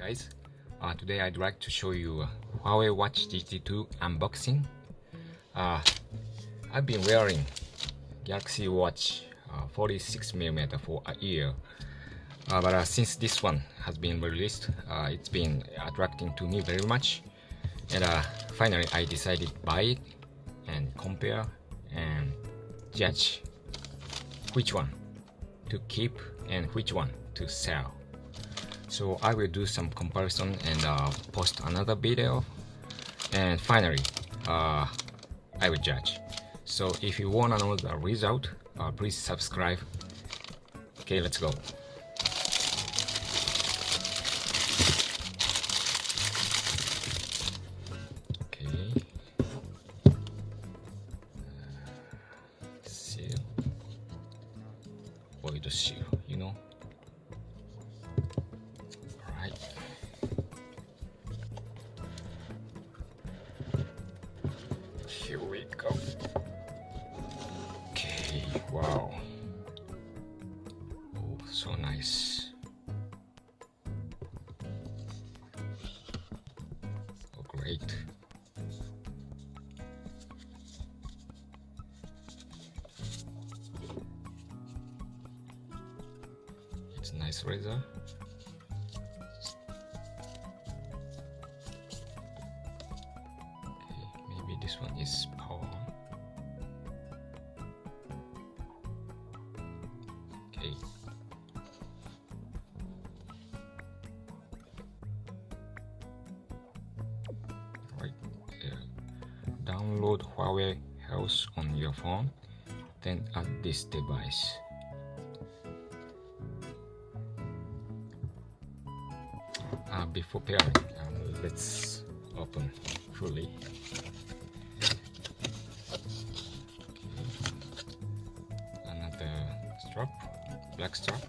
guys. Today I'd like to show you Huawei Watch GT2 unboxing. I've been wearing Galaxy Watch 46mm for a year, but since this one has been released, it's been attracting to me very much, and finally I decided to buy it and compare and judge which one to keep and which one to sell. So I will do some comparison and post another video, and finally I will judge. So if you want to know the result, please subscribe. Okay, let's go. Okay. Seal. Void seal, you know. Alright. Here we go. Okay, wow. Oh, so nice. Oh, great. It's nice razor. This one is power. Okay. Right. Download Huawei Health on your phone, then add this device. Before pairing, let's open fully. Strap, black strap.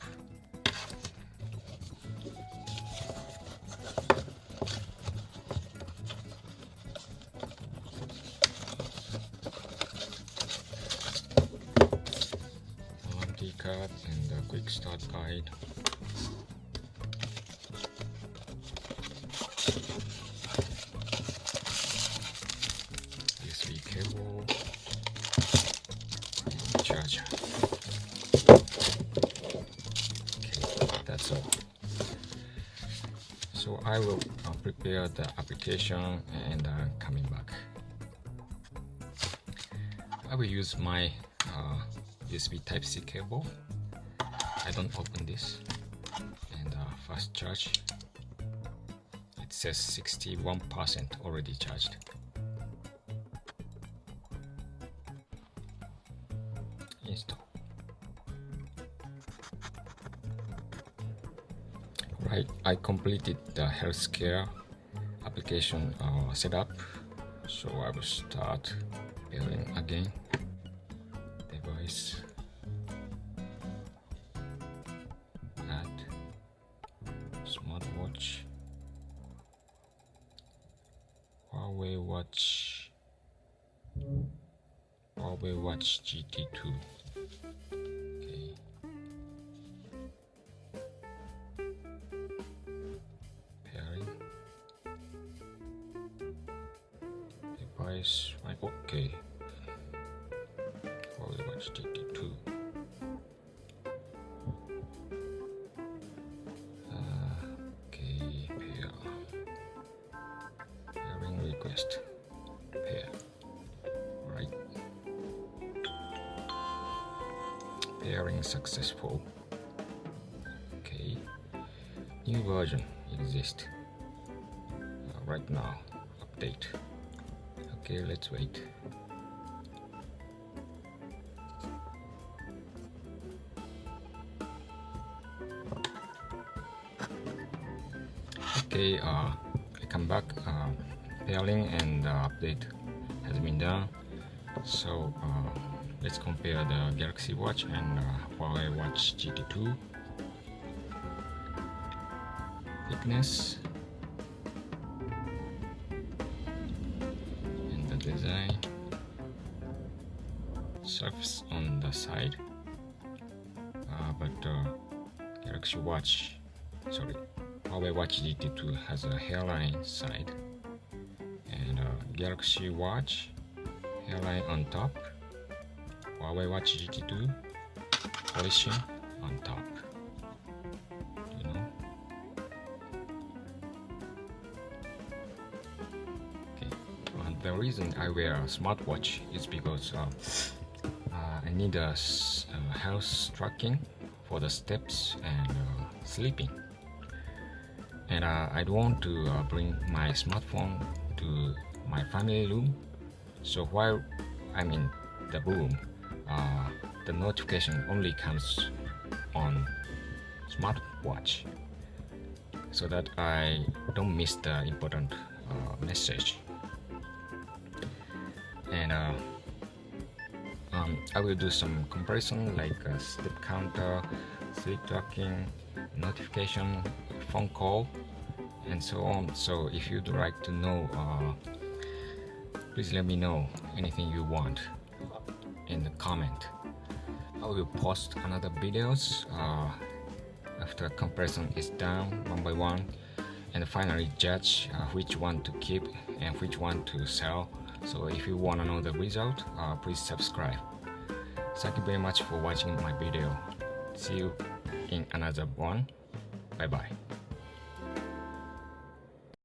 Warranty card and a quick start guide. USB cable, and charger. That's all. So I will prepare the application and coming back. I will use my USB Type-C cable. I don't open this, and fast charge. It says 61% already charged. Install. Right, I completed the healthcare application setup, so I will start pairing again. Device, add smartwatch, HuaweiWatchGT2. Okay. Device, right? Okay. HuaweiWatchGT2. Okay, pair. Pairing request. Pair. Right. Pairing successful. Okay. New version exists. Right now. Update. Okay, let's wait. Okay, I come back. Pairing and update has been done. So let's compare the Galaxy Watch and Huawei Watch GT2. Thickness. Design, surface on the side, but Galaxy Watch, sorry, HuaweiWatchGT2 has a hairline side, and Galaxy Watch hairline on top, HuaweiWatchGT2 polishing on top. You know. Okay. The reason I wear a smartwatch is because I need a health tracking for the steps and sleeping. And I don't want to bring my smartphone to my family room. So while I'm in the room, the notification only comes on smartwatch, so that I don't miss the important message. And I will do some comparison like step counter, sleep tracking, notification, phone call, and so on. So if you'd like to know, please let me know anything you want in the comment. I will post another videos after comparison is done one by one, and finally judge which one to keep and which one to sell. So if you want to know the result, please subscribe. Thank you very much for watching my video. See you in another one. Bye bye.